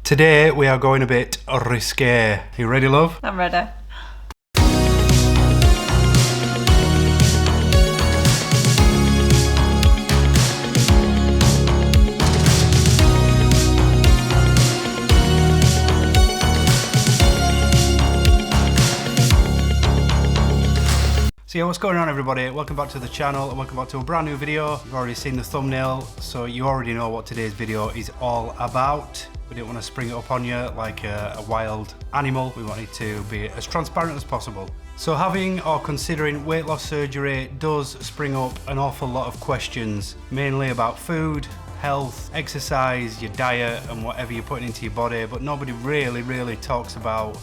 Today we are going a bit risque. You ready, love? I'm ready. So yeah, what's going on everybody? Welcome back to the channel and welcome back to a brand new video. You've already seen the thumbnail, so you already know what today's video is all about. We didn't want to spring it up on you like a wild animal. We wanted to be as transparent as possible. So having or considering weight loss surgery does spring up an awful lot of questions, mainly about food, health, exercise, your diet and whatever you're putting into your body, but nobody really talks about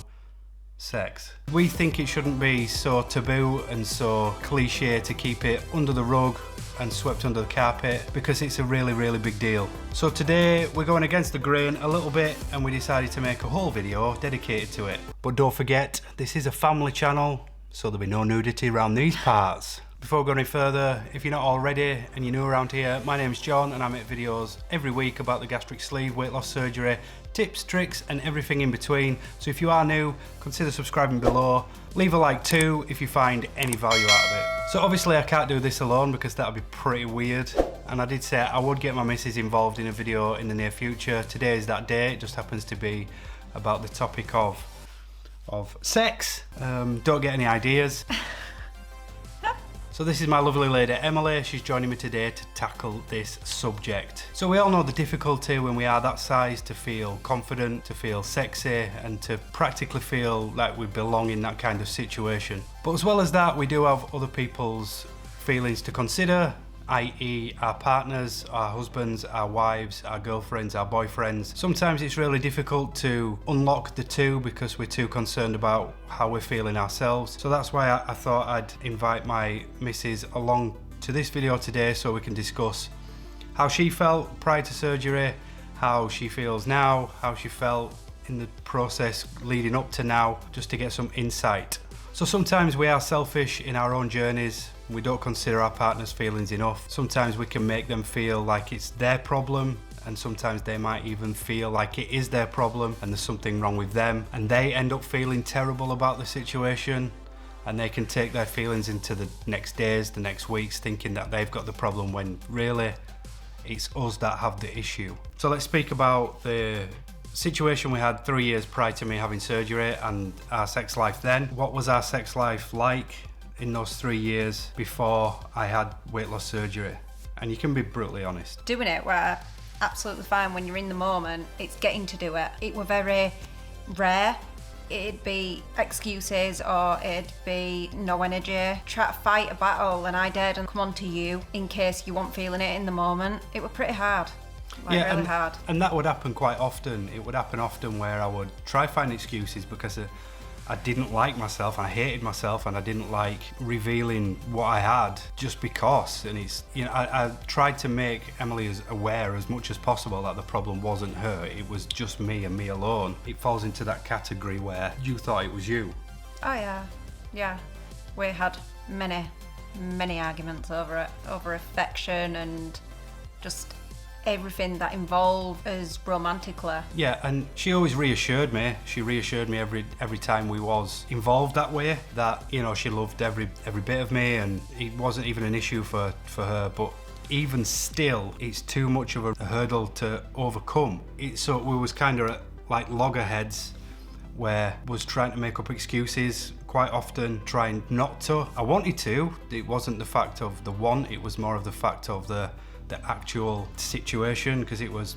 sex. We think it shouldn't be so taboo and so cliche to keep it under the rug and swept under the carpet because it's a really big deal. So today we're going against the grain a little bit and we decided to make a whole video dedicated to it. But don't forget, this is a family channel, so there'll be no nudity around these parts. Before we go any further, if you're not already and you're new around here, my name's John and I make videos every week about the gastric sleeve, weight loss surgery, tips, tricks and everything in between. So if you are new, consider subscribing below. Leave a like too if you find any value out of it. So obviously I can't do this alone because that would be pretty weird. And I did say I would get my missus involved in a video in the near future. Today is that day. It just happens to be about the topic of sex. Don't get any ideas. So this is my lovely lady Emily. She's joining me today to tackle this subject. So we all know the difficulty when we are that size to feel confident, to feel sexy and to practically feel like we belong in that kind of situation. But as well as that, we do have other people's feelings to consider, i.e. our partners, our husbands, our wives, our girlfriends, our boyfriends. Sometimes it's really difficult to unlock the two because we're too concerned about how we're feeling ourselves. So that's why I thought I'd invite my missus along to this video today so we can discuss how she felt prior to surgery, how she feels now, how she felt in the process leading up to now, just to get some insight. So sometimes we are selfish in our own journeys. We don't consider our partner's feelings enough. Sometimes we can make them feel like it's their problem, and sometimes they might even feel like it is their problem and there's something wrong with them, and they end up feeling terrible about the situation, and they can take their feelings into the next days, the next weeks, thinking that they've got the problem when really it's us that have the issue. So let's speak about the situation we had 3 years prior to me having surgery and our sex life then. What was our sex life like in those 3 years before I had weight loss surgery? And you can be brutally honest. Doing it were absolutely fine when you're in the moment. It's getting to do it. It were very rare. It'd be excuses or it'd be no energy. Try to fight a battle and I dared and come on to you in case you weren't feeling it in the moment. It were pretty hard. Really hard. And that would happen quite often. It would happen often where I would try find excuses because I didn't like myself and I hated myself and I didn't like revealing what I had just because. And it's, you know, I tried to make Emily as aware as much as possible that the problem wasn't her, it was just me and me alone. It falls into that category where you thought it was you. Oh yeah. We had many arguments over it, over affection and just everything that involved us romantically. Yeah, and she always reassured me. She reassured me every time we was involved that way, that, you know, she loved every bit of me and it wasn't even an issue for her. But even still, it's too much of a hurdle to overcome. So we was kind of like loggerheads where was trying to make up excuses quite often, trying not to. I wanted to. It wasn't the fact of the want, it was more of the fact of the actual situation, because it was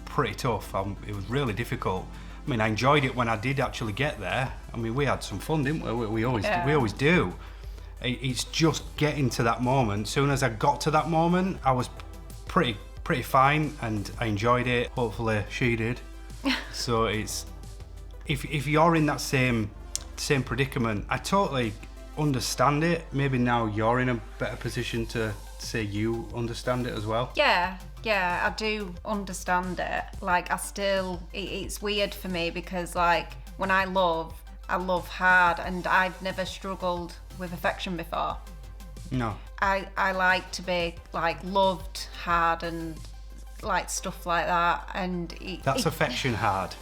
pretty tough. It was really difficult. I mean, I enjoyed it when I did actually get there. I mean, we had some fun, didn't we? We always do. It's just getting to that moment. Soon as I got to that moment, I was pretty fine and I enjoyed it. Hopefully she did. So it's, if you're in that same predicament, I totally understand it. Maybe now you're in a better position to say you understand it as well. Yeah, I do understand it. Like it's weird for me because like when I love hard and I've never struggled with affection before. No. I like to be like loved hard and like stuff like that, and that's affection hard.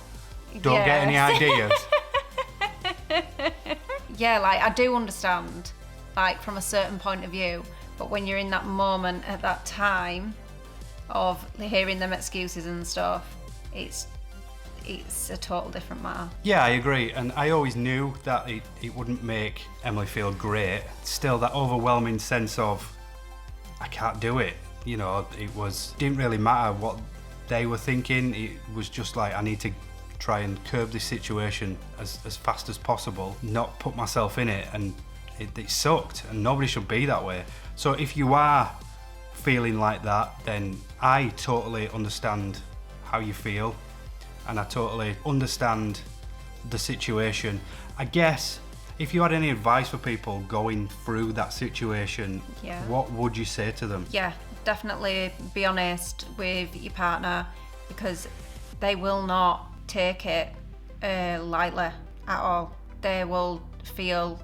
Don't get any ideas. Yeah, like, I do understand, like, from a certain point of view, but when you're in that moment at that time of hearing them excuses and stuff, it's a total different matter. Yeah, I agree, and I always knew that it wouldn't make Emily feel great. Still, that overwhelming sense of, I can't do it. You know, didn't really matter what they were thinking. It was just like, I need to try and curb this situation as fast as possible, not put myself in it, and it sucked, and nobody should be that way. So if you are feeling like that, then I totally understand how you feel, and I totally understand the situation. I guess if you had any advice for people going through that situation, Yeah. what would you say to them? Yeah, definitely be honest with your partner, because they will not take it lightly at all. They will feel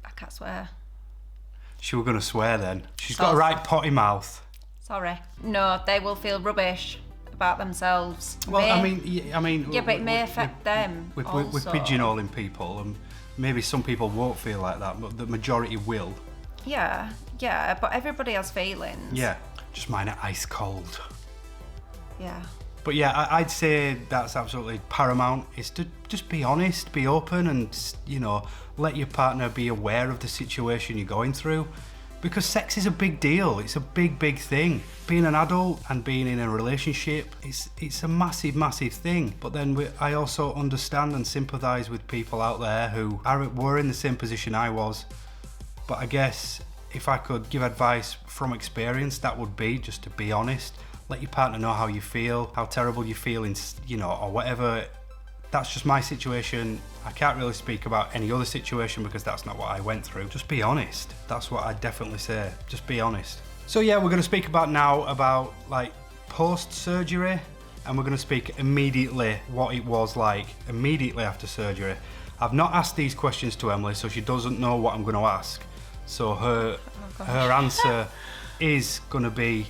I can't swear. She was gonna swear then. She's So got a right potty mouth. Sorry. No, they will feel rubbish about themselves. Well, May- I mean. Yeah, but it may affect them We're also. pigeonholing people, and maybe some people won't feel like that, but the majority will. Yeah, but everybody has feelings. Yeah, just mine are ice cold. Yeah. But yeah, I'd say that's absolutely paramount, is to just be honest, be open, and, you know, let your partner be aware of the situation you're going through. Because sex is a big deal. It's a big, big thing. Being an adult and being in a relationship, it's a massive, massive thing. But then I also understand and sympathise with people out there who were in the same position I was. But I guess if I could give advice from experience, that would be just to be honest. Let your partner know how you feel, how terrible you feel, you know, or whatever. That's just my situation. I can't really speak about any other situation because that's not what I went through. Just be honest. That's what I'd definitely say. Just be honest. So yeah, we're going to speak about like post-surgery, and we're going to speak immediately what it was like immediately after surgery. I've not asked these questions to Emily, so she doesn't know what I'm going to ask. So her answer is going to be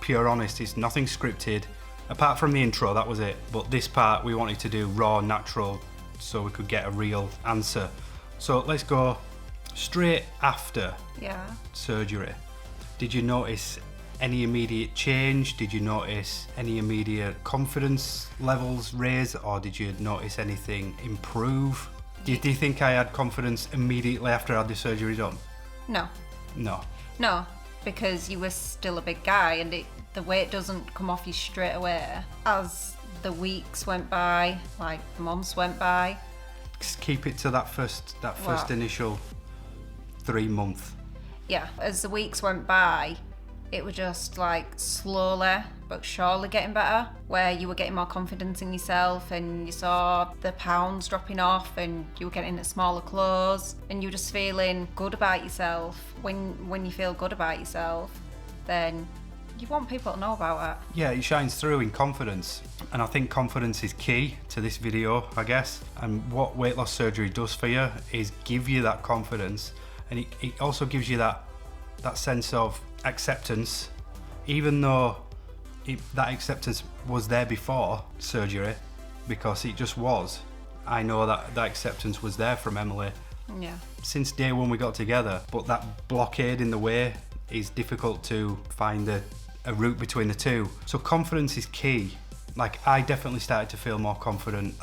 pure honest. It's nothing scripted. Apart from the intro, that was it. But this part we wanted to do raw, natural, so we could get a real answer. So let's go straight after surgery. Did you notice any immediate change? Did you notice any immediate confidence levels raise, or did you notice anything improve? Do you think I had confidence immediately after I had the surgery done? No. No, because you were still a big guy, and the weight doesn't come off you straight away. As the weeks went by, like the months went by. Just keep it to that first initial 3 month. Yeah, as the weeks went by, it was just like slowly but surely getting better, where you were getting more confidence in yourself, and you saw the pounds dropping off, and you were getting smaller clothes, and you were just feeling good about yourself. When you feel good about yourself, then you want people to know about it. Yeah, it shines through in confidence, and I think confidence is key to this video, I guess. And what weight loss surgery does for you is give you that confidence, and it also gives you that sense of acceptance, even though that acceptance was there before surgery, because it just was. I know that acceptance was there from Emily since day one we got together, but that blockade in the way is difficult to find a route between the two. So confidence is key. Like, I definitely started to feel more confident.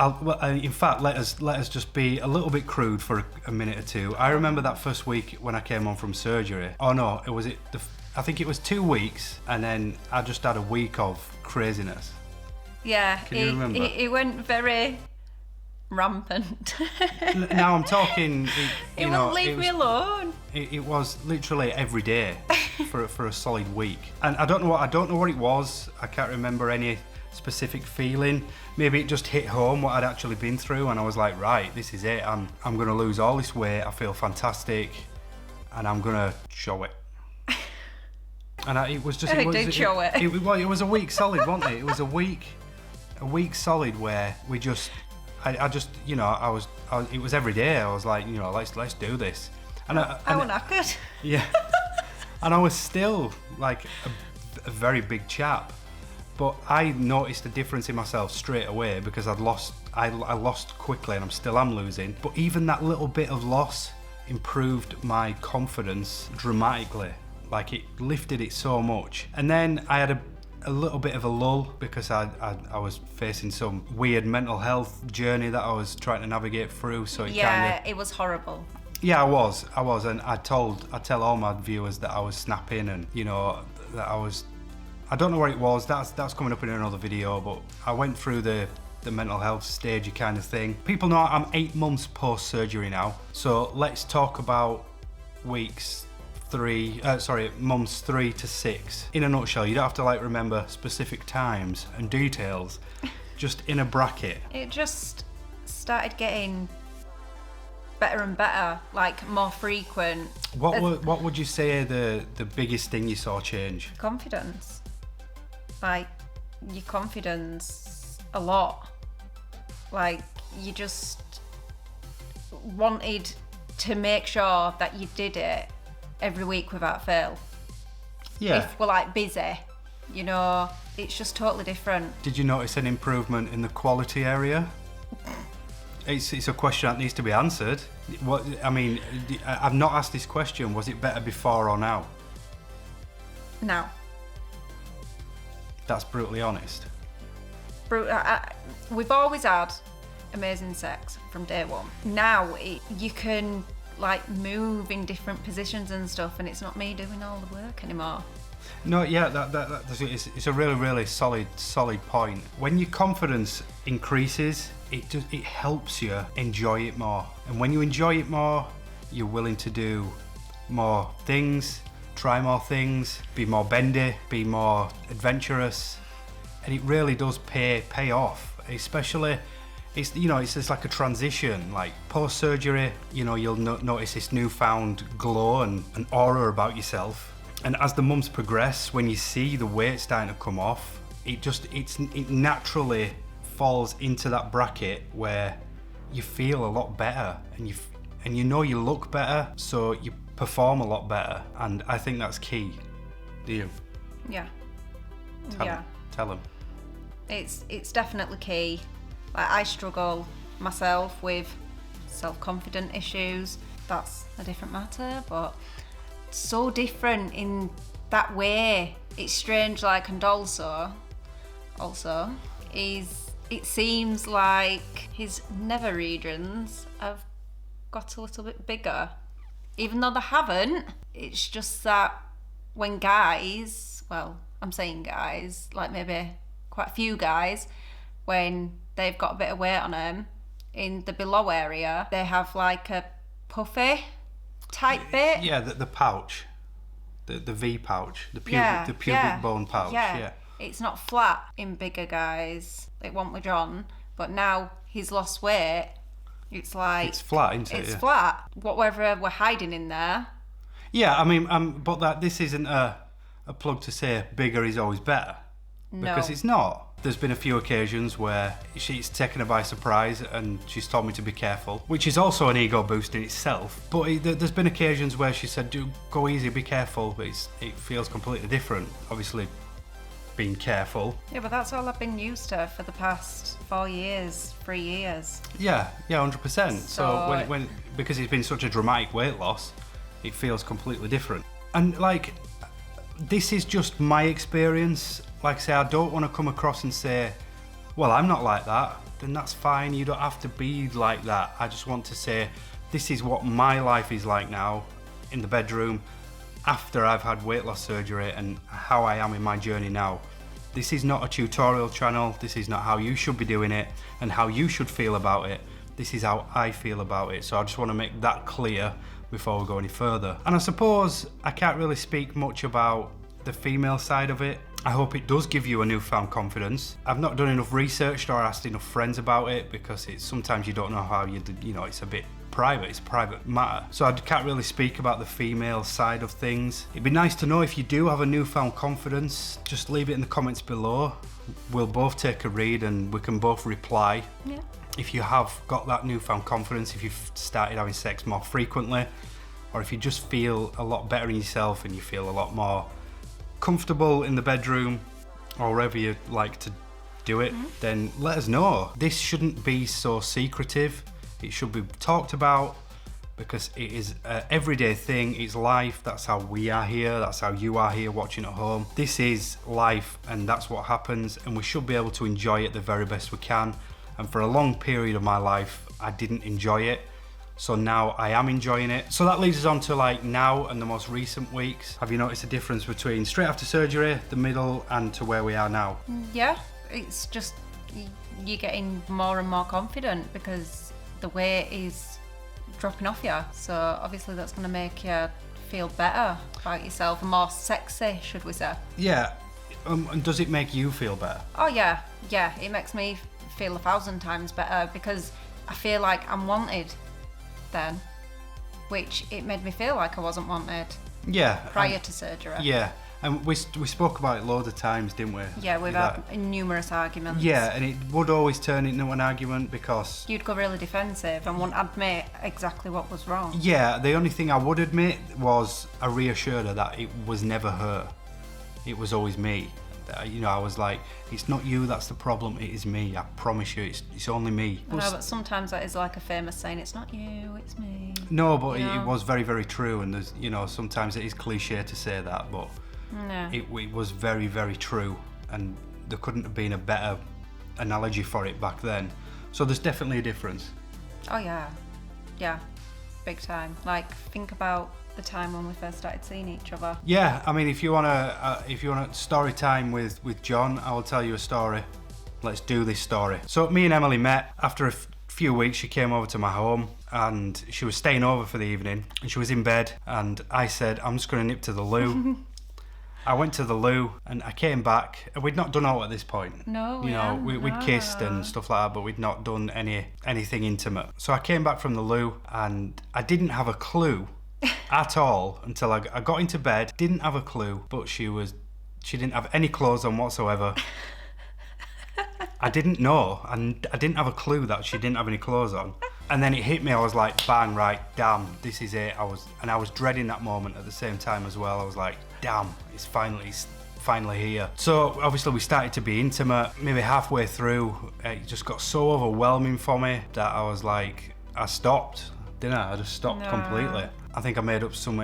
In fact, let us just be a little bit crude for a minute or two. I remember that first week when I came home from surgery. Oh no, I think it was 2 weeks, and then I just had a week of craziness. Yeah, Can you remember? It went very rampant. Now I'm talking. It wouldn't leave me alone. It was literally every day for a solid week, and I don't know what it was. I can't remember any specific feeling. Maybe it just hit home what I'd actually been through, and I was like, right, this is it. I'm gonna lose all this weight. I feel fantastic, and I'm gonna show it. And it was just. It was a week solid, wasn't it? It was a week solid where we just. I just, you know, it was every day. I was like, you know, let's do this. And I was knackered. Yeah. And I was still like a very big chap. But I noticed a difference in myself straight away because I lost quickly and I am losing. But even that little bit of loss improved my confidence dramatically. Like, it lifted it so much. And then I had a little bit of a lull because I was facing some weird mental health journey that I was trying to navigate through. So it was horrible. Yeah, I was, and I tell all my viewers that I was snapping, and you know that I don't know what it was. That's coming up in another video, but I went through the mental health stagey kind of thing. People know I'm 8 months post surgery now, so let's talk about months 3 to 6. In a nutshell, you don't have to like remember specific times and details, just in a bracket. It just started getting better and better, like more frequent. What would you say the biggest thing you saw change? Confidence. Like, your confidence a lot. Like, you just wanted to make sure that you did it every week without fail. Yeah. If we're like busy, you know, it's just totally different. Did you notice an improvement in the quality area? It's a question that needs to be answered. I've not asked this question. Was it better before or now? Now. That's brutally honest. We've always had amazing sex from day one. Now you can like move in different positions and stuff, and it's not me doing all the work anymore. No, yeah, it's a really, really solid point. When your confidence increases, it helps you enjoy it more. And when you enjoy it more, you're willing to do more things, try more things, be more bendy, be more adventurous, and it really does pay off. Especially, it's just like a transition. Like post surgery, you'll notice this newfound glow and an aura about yourself. And as the months progress, when you see the weight starting to come off, it naturally falls into that bracket where you feel a lot better, and you look better, so you perform a lot better. And I think that's key. Do you? Yeah. Tell them. It's definitely key. Like, I struggle myself with self-confident issues. That's a different matter, but so different in that way. It's strange, like, and also it seems like his nether regions have got a little bit bigger, even though they haven't. It's just that when guys, well, I'm saying guys, like maybe quite a few guys, when they've got a bit of weight on them in the below area, they have like a puffy type bit. Yeah, the pouch, the V pouch, the pubic bone pouch. Yeah. It's not flat in bigger guys, like one with John, but now he's lost weight. It's like it's flat, isn't it? It's flat. Whatever we're hiding in there. Yeah, but this isn't a plug to say bigger is always better. No. Because it's not. There's been a few occasions where she's taken her by surprise and she's told me to be careful, which is also an ego boost in itself. But there's been occasions where she said, go easy, be careful, but it feels completely different. Obviously, being careful. Yeah, but that's all I've been used to for the past 3 years. Yeah, 100%. So when because it's been such a dramatic weight loss, it feels completely different. And like, this is just my experience. Like I say, I don't want to come across and say, well, I'm not like that. Then that's fine. You don't have to be like that. I just want to say, this is what my life is like now in the bedroom after I've had weight loss surgery, and how I am in my journey now. This is not a tutorial channel. This is not how you should be doing it and how you should feel about it. This is how I feel about it. So I just want to make that clear before we go any further. And I suppose I can't really speak much about the female side of it. I hope it does give you a newfound confidence. I've not done enough research or asked enough friends about it, because sometimes you don't know how it's a bit private, it's a private matter. So I can't really speak about the female side of things. It'd be nice to know if you do have a newfound confidence. Just leave it in the comments below. We'll both take a read and we can both reply. Yeah. If you have got that newfound confidence, if you've started having sex more frequently, or if you just feel a lot better in yourself and you feel a lot more comfortable in the bedroom, or wherever you like to do it, then let us know. This shouldn't be so secretive. It should be talked about because it is an everyday thing. It's life. That's how we are here. That's how you are here watching at home. This is life, and that's what happens, and we should be able to enjoy it the very best we can. And for a long period of my life, I didn't enjoy it. So now I am enjoying it. So that leads us on to like now and the most recent weeks. Have you noticed a difference between straight after surgery, the middle, and to where we are now? Yeah, it's just you're getting more and more confident because the weight is dropping off you. So obviously that's going to make you feel better about yourself and more sexy, should we say? Yeah. And does it make you feel better? Oh yeah, it makes me feel 1,000 times better because I feel like I'm wanted then, which it made me feel like I wasn't wanted. Yeah. Prior to surgery. Yeah. And we spoke about it loads of times, didn't we? Yeah, we've had numerous arguments. Yeah, and it would always turn into an argument because... You'd go really defensive and wouldn't admit exactly what was wrong. Yeah, the only thing I would admit was I reassured her that it was never her. It was always me. You know, I was like, it's not you that's the problem, it is me. I promise you, it's only me. I know, but sometimes that is like a famous saying, it's not you, it's me. No, but it was very, very true. And there's, you know, sometimes it is cliche to say that, but no. it was very, very true. And there couldn't have been a better analogy for it back then. So there's definitely a difference. Oh yeah, big time. Like, think about the time when we first started seeing each other. Yeah, I mean, if you want a story time with John, I will tell you a story. Let's do this story. So me and Emily met after a few weeks. She came over to my home and she was staying over for the evening and she was in bed and I said, I'm just going to nip to the loo. I went to the loo and I came back. We'd not done all at this point. No, you know, we'd kissed and stuff like that, but we'd not done anything intimate. So I came back from the loo and I didn't have a clue at all until I got into bed. Didn't have a clue, but she didn't have any clothes on whatsoever. I didn't know, and I didn't have a clue that she didn't have any clothes on. And then it hit me. I was like, bang, right, damn, this is it. I was dreading that moment at the same time as well. I was like, damn, it's finally here. So obviously we started to be intimate. Maybe halfway through, it just got so overwhelming for me that I was like, I stopped, didn't I? I just stopped completely. I think I made up some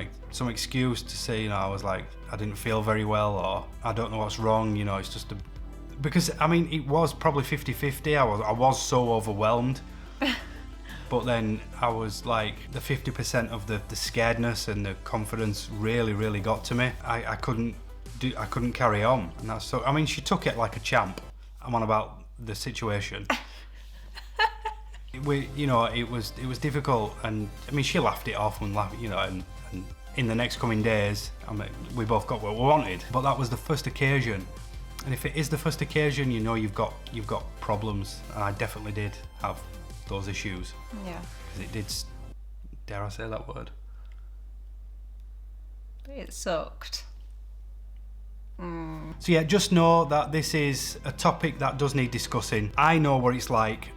excuse to say, you know, I was like, I didn't feel very well, or I don't know what's wrong, you know, it's just because, I mean, it was probably 50-50. I was so overwhelmed. But then I was like, the 50% of the scaredness and the confidence really, really got to me. I couldn't carry on. And that's so, I mean, she took it like a champ. I'm on about the situation. You know, it was difficult, and I mean, she laughed it off and laughed, you know, and in the next coming days, I mean, we both got what we wanted. But that was the first occasion, and if it is the first occasion, you know, you've got problems, and I definitely did have those issues. Yeah. Because it did. Dare I say that word? It sucked. So yeah, just know that this is a topic that does need discussing. I know what it's like.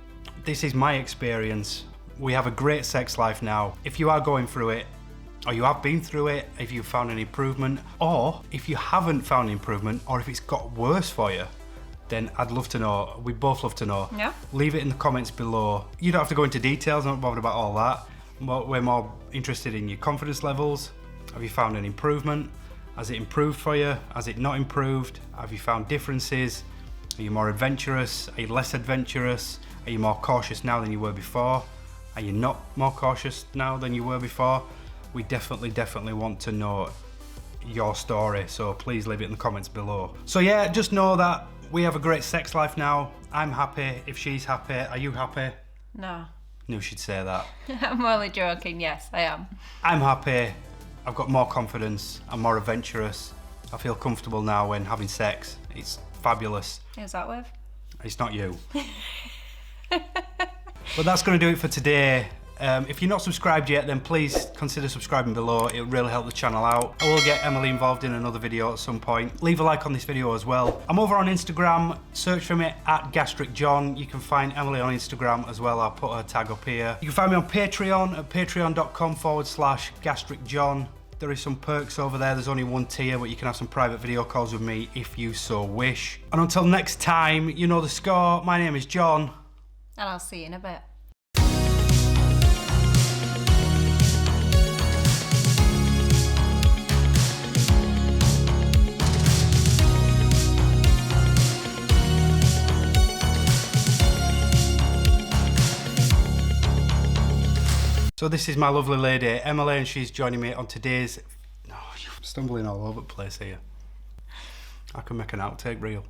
This is my experience. We have a great sex life now. If you are going through it, or you have been through it, if you've found an improvement, or if you haven't found an improvement, or if it's got worse for you, then I'd love to know. We'd both love to know. Yeah. Leave it in the comments below. You don't have to go into details, I'm not bothered about all that. We're more interested in your confidence levels. Have you found an improvement? Has it improved for you? Has it not improved? Have you found differences? Are you more adventurous? Are you less adventurous? Are you more cautious now than you were before? Are you not more cautious now than you were before? We definitely want to know your story, so please leave it in the comments below. So yeah, just know that we have a great sex life now. I'm happy. If she's happy, are you happy? No. Knew she'd say that. I'm only joking, yes, I am. I'm happy. I've got more confidence. I'm more adventurous. I feel comfortable now when having sex. It's fabulous. Who's that with? It's not you. But that's going to do it for today. If you're not subscribed yet, then please consider subscribing below. It'll really help the channel out. I will get Emily involved in another video at some point. Leave a like on this video as well. I'm over on Instagram. Search for me at Gastric John. You can find Emily on Instagram as well. I'll put her tag up here. You can find me on Patreon at patreon.com/Gastric John. There is some perks over there. There's only one tier, but you can have some private video calls with me if you so wish. And until next time, you know the score. My name is John. And I'll see you in a bit. So this is my lovely lady, Emily, and she's joining me on today's... Oh, you're stumbling all over the place here. I can make an outtake reel.